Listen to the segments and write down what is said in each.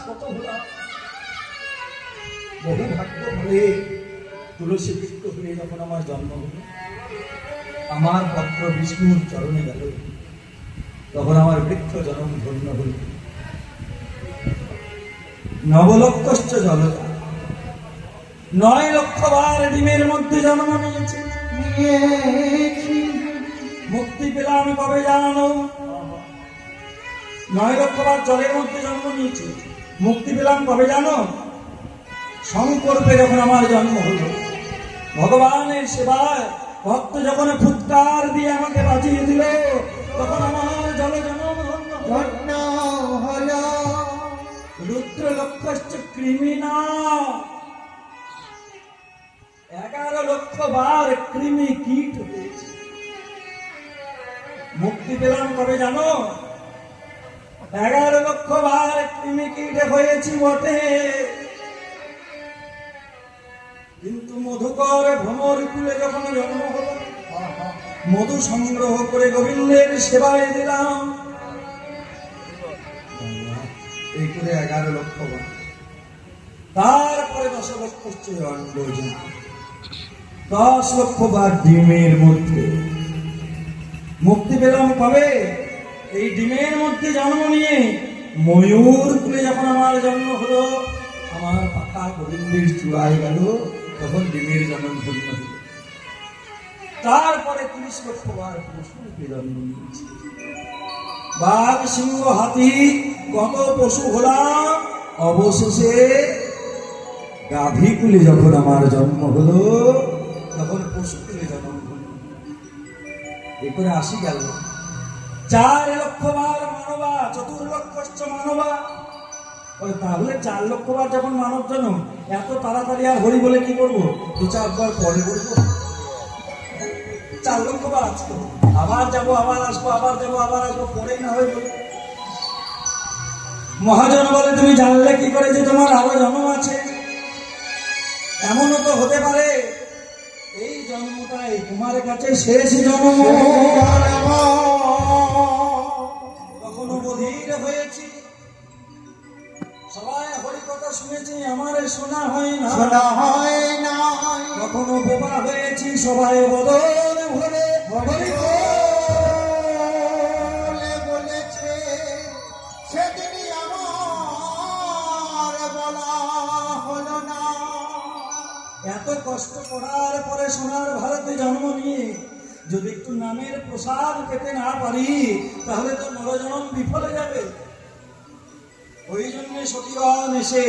কত হলাম, বহু ভাগ্য হয়ে তুলসী বৃক্ষ হয়ে যখন আমার জন্ম হলো, আমার পত্র বিষ্ণুর চরণে গেল, তখন আমার বৃক্ষ জন্ম ধন্য হল। নবলক্ষশ্চ জলজা, 9 লক্ষ বার ডিমের মধ্যে জন্ম নিয়েছে। মুক্তি পেলাম কবে জানো? 9 লক্ষ বার জলের মধ্যে জন্ম নিয়েছে, মুক্তি পেলাম কবে জানো? সংকল্পে যখন আমার জন্ম হলো, ভগবানের সেবায় ভক্ত যখন ফুৎকার দিয়ে আমাকে বাঁচিয়ে দিল, তখন আমার জল জন্ম হলো। রুদ্র লক্ষশ্চ কৃমিনা, 11 লক্ষ বার কৃমি কীট হয়েছে। মুক্তি পেলাম কবে জানো? 11 লক্ষ বার কৃমি কীট হয়েছি বটে, কিন্তু মধুকর ভ্রমর কুলে যখন জন্ম হলো, মধু সংগ্রহ করে গোবিন্দের সেবায় দিলাম। এই করে 11 লক্ষ বার, তারপরে 10 লক্ষ অন্ডজন, 10 লক্ষ বার ডিমের মধ্যে। মুক্তি পেলাম কবে? এই ডিমের মধ্যে জন্ম নিয়ে ময়ূর কুলে যখন আমার জন্ম হলো, আমার পাখা গোবিন্দের চূড়ায় গেল, তখন ডিমের জন্ম ধন্য হল। তারপরে 30 লক্ষ বার পশুরূপে জন্ম নিয়েছে। বাঘ, সিংহ, হাতি, কত পশু হলাম, অবশেষে গাভী কুলে যখন আমার জন্ম হলো, তখন পশু কুলে জন্ম হল। এ করে 80 গেল। 4 লক্ষ বার মানবা, 4 লক্ষশ্চ মানবা। তাহলে 4 লক্ষ বার যখন মানব জন্ম, এত তাড়াতাড়ি আর হরি বলে কি করবো? 2-4 বার পরে বলবো। 4 লক্ষ বার আসবো, আবার যাবো, আবার আসবো, আবার যাবো, আবার আসবো, পরেই না হয়ে বলবো। মহাজন বলে, তুমি জানলে কি করে যে তোমার আরো জন্ম আছে? এমনও তো হতে পারে এই জন্মটাই তোমার কাছে শেষ জন্ম। কখনো বধির হয়েছি, সবাই হরি কথা শুনেছি, আমার শোনা হয় না। কখনো বোবা হয়েছি, সবাই বদন ভরে হরি বলেছে, সেদিনই আমার বলা হলো না। এত কষ্ট করার পরে সোনার ভারতে জন্ম নিয়ে যদি একটু নামের প্রসাদ পেতে না পারি, তাহলে তো নরজনম বিফলে যাবে। ওই জন্য সতীগণ এসে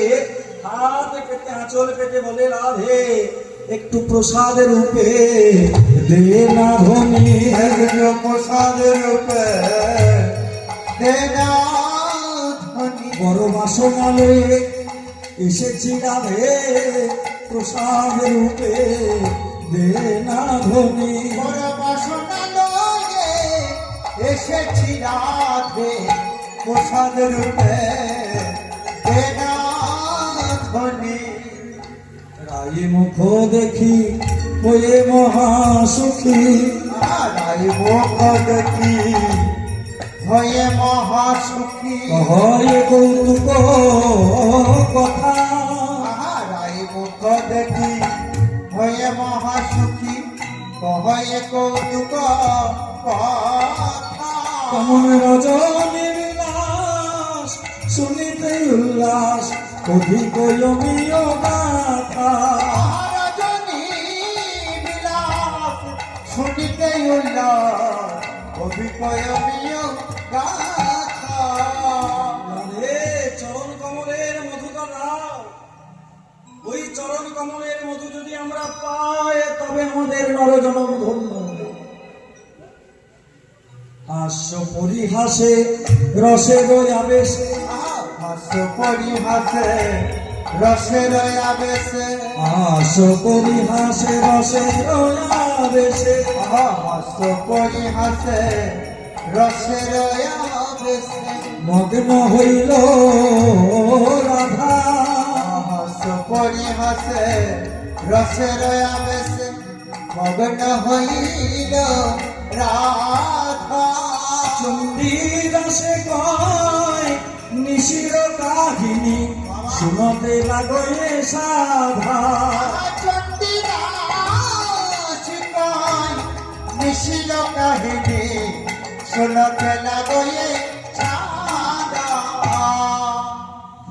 হাত পেতে, আঁচল পেতে বলে, রাধে একটু প্রসাদের রূপে দে না ধনী, প্রসাদের রূপে দে না ধনী। বড় বাসনালে এসেছি রাধে, প্রসাদের রূপে দে না ধনী। বড় বাসনালে এসেছি রাধে, প্রসাদের রূপে দে না ধনী। রায় মুখ দেখি হয়ে মহাসুখী, রায় মুখ দেখি হয়ে মহাসুখী। হয় কৌতুক কথা, রায় মুখ দেখি হয়ে মহাসুখী, হয় কৌতুক কথা। কেমন রজনী বিলাস, শুনিতে উল্লাস, অধিক অমিয় গাথা। রজনী বিলাস, শুনিতে উল্লাস, অধিক অমিয় গাথা। চরণ কমলের মধুটা দাও, ওই চরণ কমলের মধু যদি আমরা পাই, তবে আমাদের নরজনম ধন্য হবে। হাস্য পরিহাসে রসের আবেশে, হাস্য পরিহাসে রসের আবেশে, হাস্য পরিহাসে রসের আবেশে, হাস্য পরিহাসে রসের আবেশে মগ্ন হইল রাধা। হাস্য পরিহাসে রসের আবেশে মগ্ন হইল রাধা। চণ্ডী রসে কয় নিশির কাহিনী, শুনতে লাগয়ে সাধা মিশিল কাহিনী শুনতে লাগয়ে সাধা।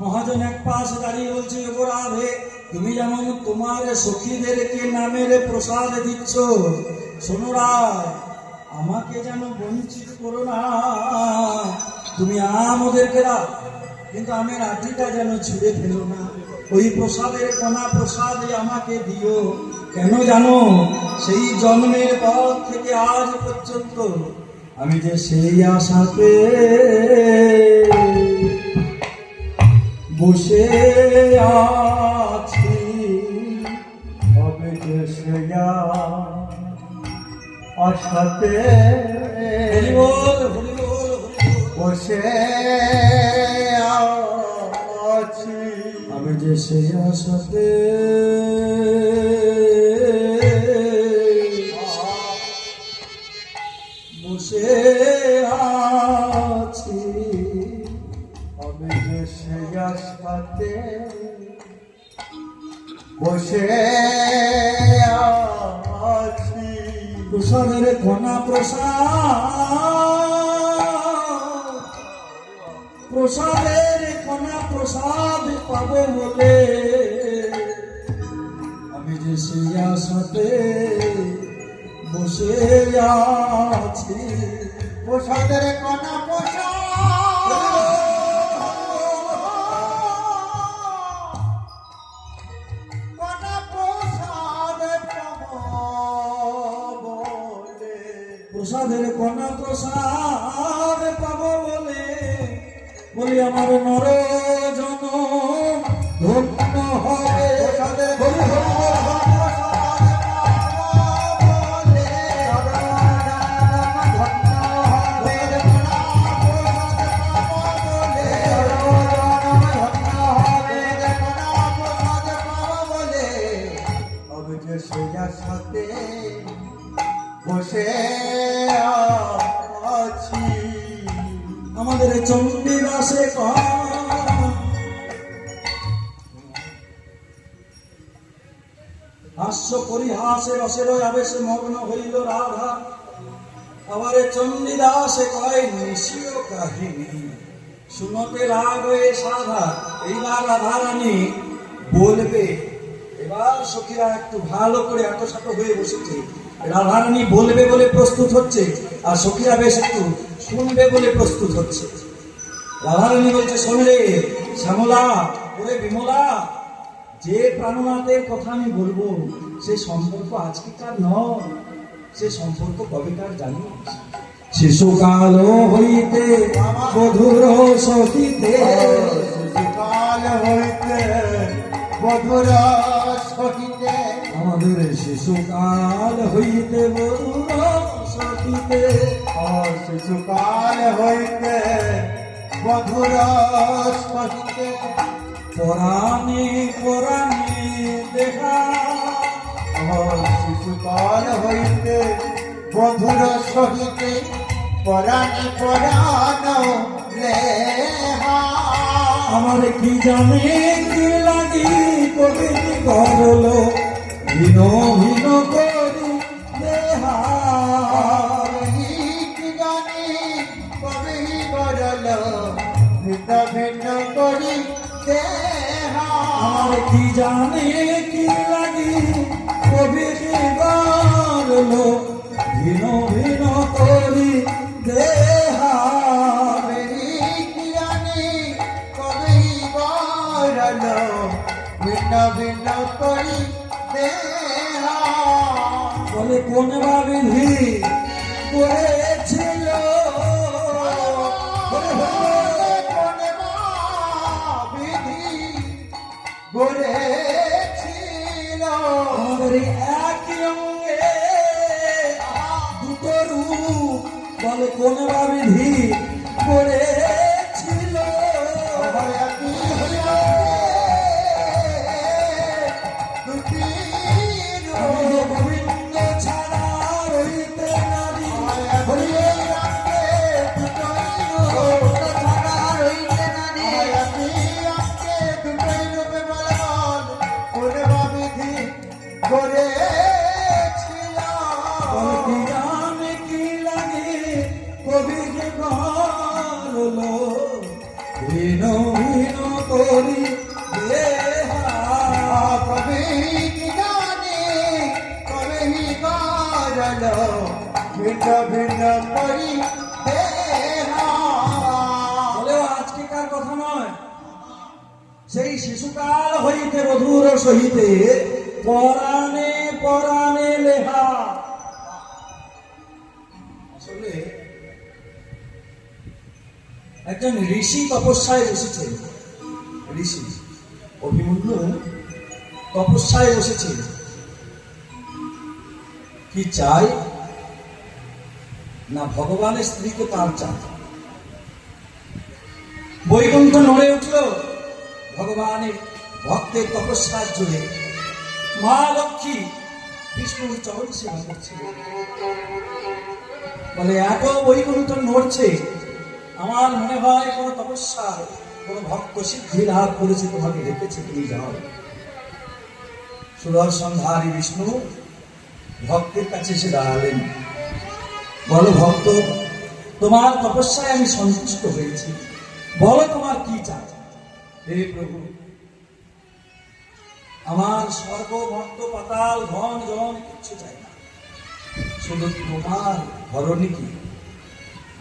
মহাজন এক পাশে দাঁড়িয়ে বলছে, ওগো রাধে, তুমি যেমন তোমার সখীদেরকে নামের প্রসাদ দিচ্ছ, শোনো রায়, আমাকে যেন বঞ্চিত করো না। তুমি আম ওদেরকে দাও, কিন্তু আমের আটিটা যেন ছুঁড়ে ফেলো না। ওই প্রসাদের কণা প্রসাদে আমাকে দিও। কেন জানো, সেই জন্মের পর থেকে আজ পর্যন্ত আমি যে সেই আশাতে বসে আছি, হবে যে সেয়া আশাতে হরি বল, হরি বল, হরি বল। বসে আছি। আমি যে সেই আশাতে বসে আছি, আমি যে সেই আশাতে বসে আছি। প্রসাদের কণা প্রসাদের কণা প্রসাদ পাবো বলে আমি যে সেই আশাতে বসে আছি। প্রসাদের কণা প্রসাদের কণা প্রসাদ পাবো বলে বলি আমার নর জন ধন্য হবে। হরি সাথে বসে আছি। আমাদের চণ্ডীদাসে হাস্য পরিহাসে রসের আবেশে মগ্ন হইল রাধা। আবার চণ্ডীদাসে কয় নিশিও কাহিনী শুনতে লাগবে সাধা। এইবার রাধা রানী বলবে। এবার সখীরা একটু ভালো করে এতসাত হয়ে বসেছে। রাধারানী বলবে বলে প্রস্তুত হচ্ছে, আর সখীরা বেশ একটু শুনবে বলে প্রস্তুত হচ্ছে। রাধারানী বলছে, শোন রে শ্যামলা, ওরে বিমলা, যে প্রাণনাথের কথা আমি বলবো সে সম্পর্ক আজকেকার নয়, সে সম্পর্ক কবেকার জানি। শিশুকাল হইতে বধুর সহিতে, শিশুকাল হইতে বধুর সহিতে, আমাদের শিশুকাল হইতে বধুর সহিতে, শিশুকাল হইতে বধুর সহিতে, পরাণে পরাণে দেখা, শিশুকাল হইতে বধুর সহিতে, পরাণে পরাণ লেহা। আমার কি জানে কি লাগি কবি করল ভিন ভিন করি দেহা। কি জানি কবি করল ভিন্ন ভিন্ন করি দেহা। আমার কি জানে কি লাগি কবি করল ভিন ভিন করি দেহা। কি জানি কবি করল ভিন্ন ভিন্ন করি দেহা। বলে কোন বা বিধি করেছিল, গড়েছিল আমাদের একই অঙ্গে দুটো রূপ। বলে কোন বা বিধি করেছিল, আমি যে গোবিন্দ ছাড়া রইতে নারী। হরি বল, হীন হীন করি দেহা। কবে কি জানে কবে হি বারলো ভিন্ন ভিন্ন করি দেহা। বলেও আজকেকার কথা নয়, সেই শিশুকাল হইতে মধুর সহিতে পরাণে পরাণে লেহা। আসলে একজন ঋষি তপস্যায় বসেছে, ঋষি অভিমন্যু তপস্যায় বসেছে। কি চাই না ভগবানের স্ত্রীকে তার চায়। বৈকুণ্ঠ নড়ে উঠল ভগবানের ভক্তের তপস্যার জোরে। মা লক্ষ্মী বিষ্ণুর চরণ সেবা করছে, বলে এত বৈকুণ্ঠ নড়ছে, আমার মনে হয় কোন তপস্যার কোন ভক্ত সিদ্ধি লাভ করেছে, তোমাকে ডেকেছে, তুমি যাও। সুদর্শনধারী বিষ্ণু ভক্তের কাছে এসে দাঁড়ালেন। বলো ভক্ত, তোমার তপস্যায় আমি সন্তুষ্ট হয়েছি, বলো তোমার কি চাই। হে প্রভু, আমার স্বর্গ মর্ত পাতাল ধন জন কিচ্ছু চাই না, শুধু তোমার ধরণী কি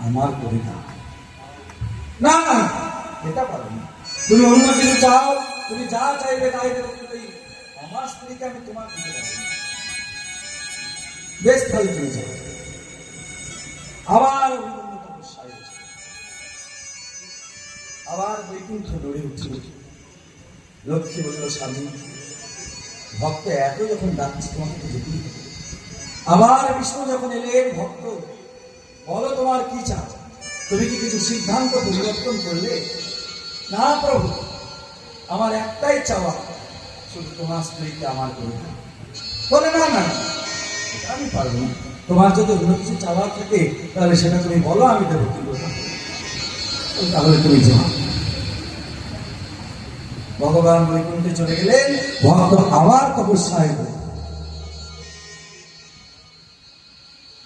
আমার করে না। না না, এটা পারো না, তুমি অন্য কিছু চাও, তুমি যা চাইবে তাই দেবো, কিন্তু এই আমার স্ত্রীকে আমি তোমার দিতে পারবো না। বেশ, তাহলে তুমি যাও। আবার তপস্যায় বসে, আবার বৈকুণ্ঠ নড়ে উঠল। লক্ষ্মী বলল, স্বামী ভক্ত এত যখন ডাকছে তোমাকে তো যেতেই হবে। আবার বিষ্ণু যখন এলেন, ভক্ত বলো তোমার কি চাও, তুমি কি কিছু সিদ্ধান্ত পরিবর্তন করলে? না প্রভু, আমার একটাই চাওয়া, শুধু তোমার স্ত্রীকে আমার করে দাও। বলে না না, এটা আমি পারবো না, তোমার যদি অন্য কিছু চাওয়া থাকে তাহলে সেটা তুমি বলো, আমি দেবো। কি বলবো? তাহলে তুমি যাও। ভগবান বৈকুণ্ঠে চলে গেলেন, ভক্ত আবার তপস্যায় গেল।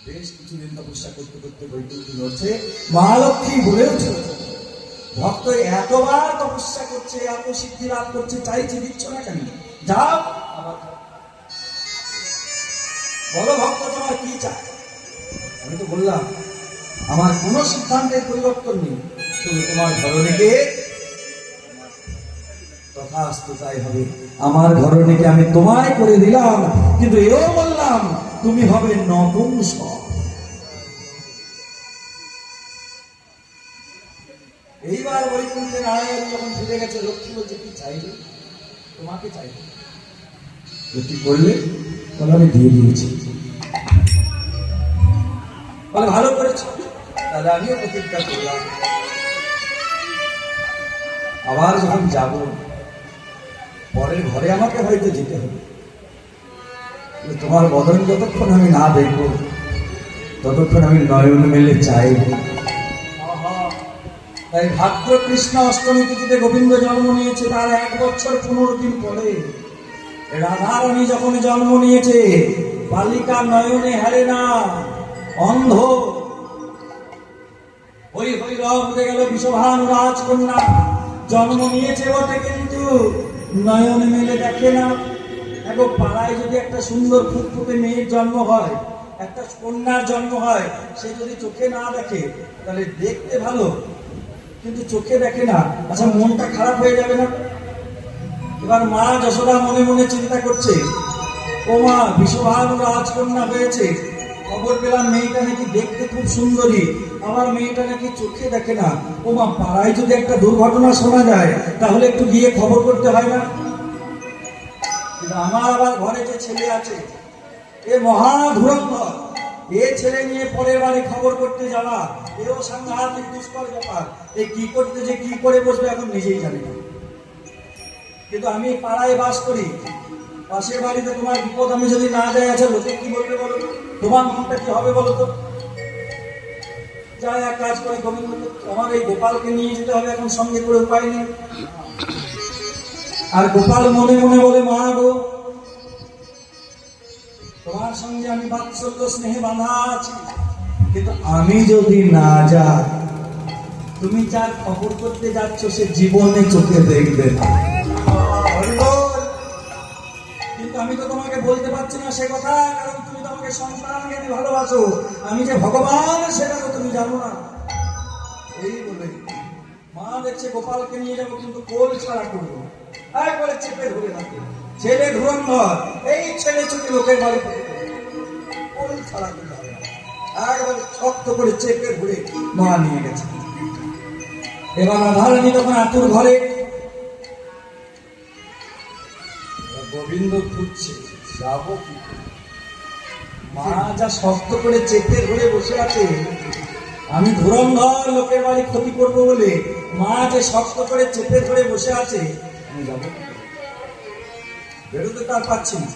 বেশ কিছুদিন তপস্যা করতে করতে বৈকুণ্ঠ নড়ছে। মহালক্ষ্মী বলে উঠল, ভক্ত এতবার তপস্যা করছে, এত সিদ্ধি লাভ করছে, চাইছে, দিচ্ছ না কেন? যাও আবার বলো ভক্ত তোমার কি চায়। আমি তো বললাম আমার কোন সিদ্ধান্তের পরিবর্তন নেই, শুধু তোমার ধরনীকে তথাস্তু তাই হবে। আমার ধরনীকে আমি তোমায় করে দিলাম, কিন্তু এও বললাম তুমি হবে নপুংসক। এইবার বৈকুণ্ঠে নারায়ণ যখন ফিরে গেছে, লক্ষ্মী বলছে কি চাইবে? তোমাকে চাইবে। কি করলে? বলে আমি দিয়ে দিয়েছি। বলে ভালো করেছ, তাহলে আমিও প্রতিজ্ঞা করলাম আবার যখন যাব পরের ঘরে আমাকে হয়তো যেতে হবে, তোমার বদন যতক্ষণ আমি না দেখব ততক্ষণ আমি নয়ন মেলে চাইব। তাই ভাদ্র কৃষ্ণ অষ্টমী তিথিতে গোবিন্দ জন্ম নিয়েছে, তার 1 বছর 15 দিন পরে রাধারানী যখন জন্ম নিয়েছে, বালিকা নয়নে হারে না, অন্ধ ওই হৈরব উঠে গেল, বিষভানু রাজকন্যা জন্ম নিয়েছে বটে, কিন্তু নয়ন মেলে দেখে না। এখন পাড়ায় যদি একটা সুন্দর ফুটফুটে মেয়ের জন্ম হয়, একটা কন্যার জন্ম হয়, সে যদি চোখে না দেখে তাহলে দেখতে ভালো, কিন্তু চোখে দেখে না, আচ্ছা মনটা খারাপ হয়ে যাবে না? এবার মা যশোদা মনে মনে চিন্তা করছে, ও মা বিষভানু রাজকন্যা হয়েছে, খবর পেলাম মেয়েটা নাকি দেখতে খুব সুন্দরী, আমার মেয়েটা নাকি চোখে দেখে না। ও মা, পাড়ায় যদি একটা দুর্ঘটনা শোনা যায় তাহলে একটু গিয়ে খবর করতে হয় না? কিন্তু আমার আবার ঘরে যে ছেলে আছে, এ মহা ধুরন্ধর, এ ছেলে নিয়ে পরের বাড়ি খবর করতে যাওয়া এও সাংঘাতিক দুষ্কর ব্যাপার। এ কি করতে যে কি করে বসবে এখন নিজেই জানি না। কিন্তু আমি পাড়ায় বাস করি, পাশের বাড়িতে তোমার বিপদ আমি যদি না যাই, আছে লোকে কি বলবে বলো তো? তোমার মনটা কি হবে বলো তো? যা এক কাজ করে গোবিন্দ, তোমার এই গোপালকে নিয়ে যেতে হবে এখন সঙ্গে করে, উপায় নেই। আর গোপাল মনে মনে বলে, মা গো, তোমার সঙ্গে আমি বাৎসল্য স্নেহে বাঁধা আছি, কিন্তু আমি যদি না যাই তুমি যার খবর করতে যাচ্ছ সে জীবনে চোখে দেখবে না। কিন্তু আমি তো তোমাকে বলতে পারছি না সে কথা, কারণ তুমি তো আমাকে সন্তানকে ভালোবাসো, আমি যে ভগবান সেটা তো তুমি জানো না। এই বলে মা দেখছে গোপালকে নিয়ে যাবো, কিন্তু কোল ছাড়া করবো, একবারে চেপে ধরে থাকে। ছেলে ধুরন্ধর, এই ছেলে চোখে লোকের বাড়ি কোল ছাড়া করতে হবে না, একবারে শক্ত করে চেপে ধরে মা নিয়ে গেছে। এবার রাধারানী তখন আতুর ঘরে, গোবিন্দ খুঁজছে যাবো কি করে? মা যা শক্ত করে চেপে ধরে বসে আছে, আমি ধুরন্ধর লোকের বাড়ি ক্ষতি করব বলে মা যে শক্ত করে চেপে ধরে বসে আছে, আমি যাবো কি করে? বেরোতে তার পাচ্ছি না।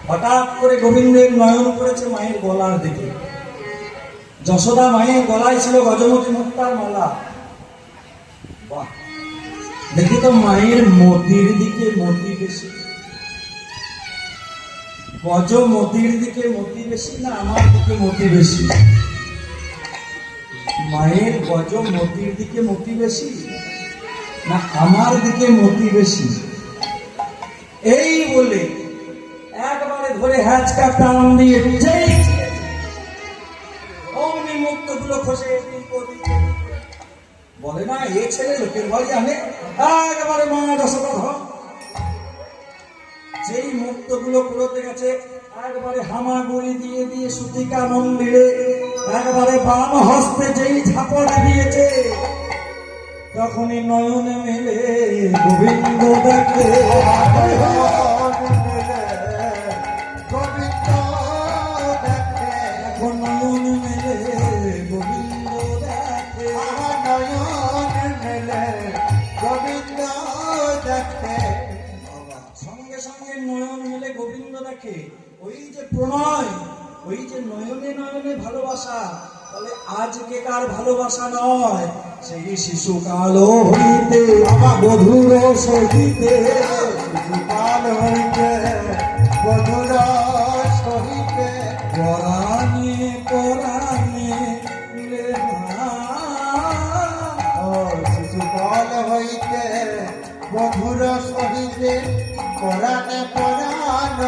হঠাৎ করে গোবিন্দের নয়ন পড়েছে মায়ের গলার দিকে। যশোদা মায়ের গলায় ছিল গজমতি মুক্তার মালা। বাহ, দেখি তো মায়ের মতির দিকে মতি বেশি, গজ মতির দিকে মতি বেশি না আমার দিকে মতি বেশি? মায়ের গজ মতির দিকে মতি বেশি না আমার দিকে মতি বেশি? এই বলে একবারে ধরে হ্যাচকা টান দিয়ে যেই অমনি মুক্ত গুলো খসে বলে না এ ছেলে লোকের বাড়ি আনে, একবারে মা যশোদা ধর। যেই মুক্ত গুলো কুড়োতে গেছে, একবারে হামাগুড়ি দিয়ে দিয়ে সুতিকা মন্দিরে একবারে বাম হস্তে যেই ঝাপড় দিয়েছে, তখনই নয়নে মেলে গোবিন্দ দেখে। এখন নয়ন মেলে গোবিন্দ দেখে, সঙ্গে সঙ্গে নয়ন মেলে গোবিন্দ দেখে। ওই যে প্রণয়, ওই যে নয়নে নয়নে ভালোবাসা, তাহলে আজকে কার ভালোবাসা নয়, সেই শিশুকাল হইতে বধুর সহিতে, শিশুকাল হইতে বধুর সহিতে পরাণে পরাণে শিশুকাল হইতে বধুর সহিতে পরাণে পরাণ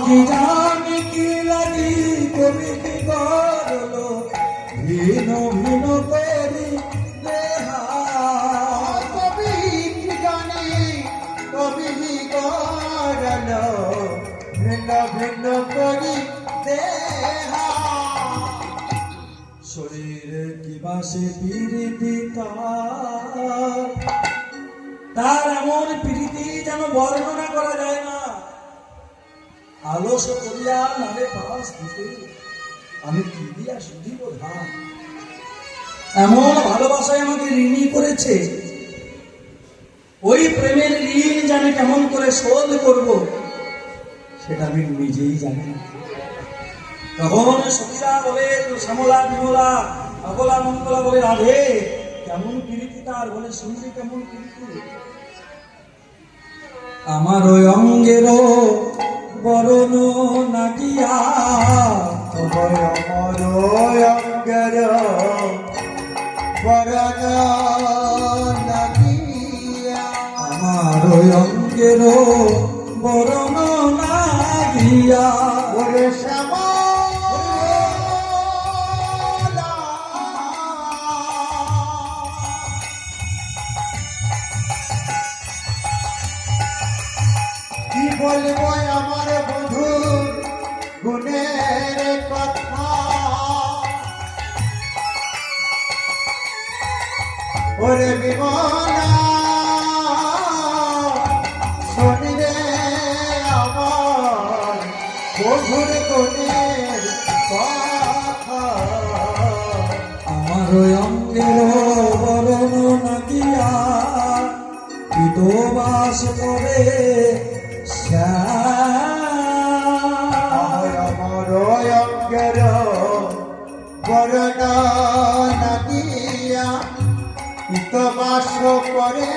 কি জানি কি লাগি কবি কি করলো ভিন ভিন করি দেহা, কবি কি জানি কবি করলো ভিন্ন ভিন্ন করি দেহা। শরীরে কি বাসে প্রীতি তার এমন প্রীতি যেন বর্ণনা করা যায় না। আলস করিয়া নারে পাশ দিতে আমি কি দিয়া শুধিব ধান, এমন ভালোবাসায় আমাকে ঋণী করেছে। ওই প্রেমের ঋণ জানি কেমন করে শোধ করব, সেটা আমি নিজেই জানি না। তখন সখীরা বলে শ্যামলা বিমলা অবলা মঙ্গলা বলে রাধে কেমন প্রীতি তার, বলে শুনবি কেমন প্রীতি? আমার ওই অঙ্গের বরণ নাকিয়া, আমার অঙ্গের বরণ নাকিয়া, আমার ওই অঙ্গের বরণ নাকিয়া, ওরে শ্যামা কি বলবো আমার বধুর গুণের কথা, ওরে বিমলা শোনি রে আমার বধুর গুণের কথা। আমার ওই অঙ্গের বরণ নাকিয়া বাস করে আমার অঙ্গের বরণ নদিয়া বাস করে।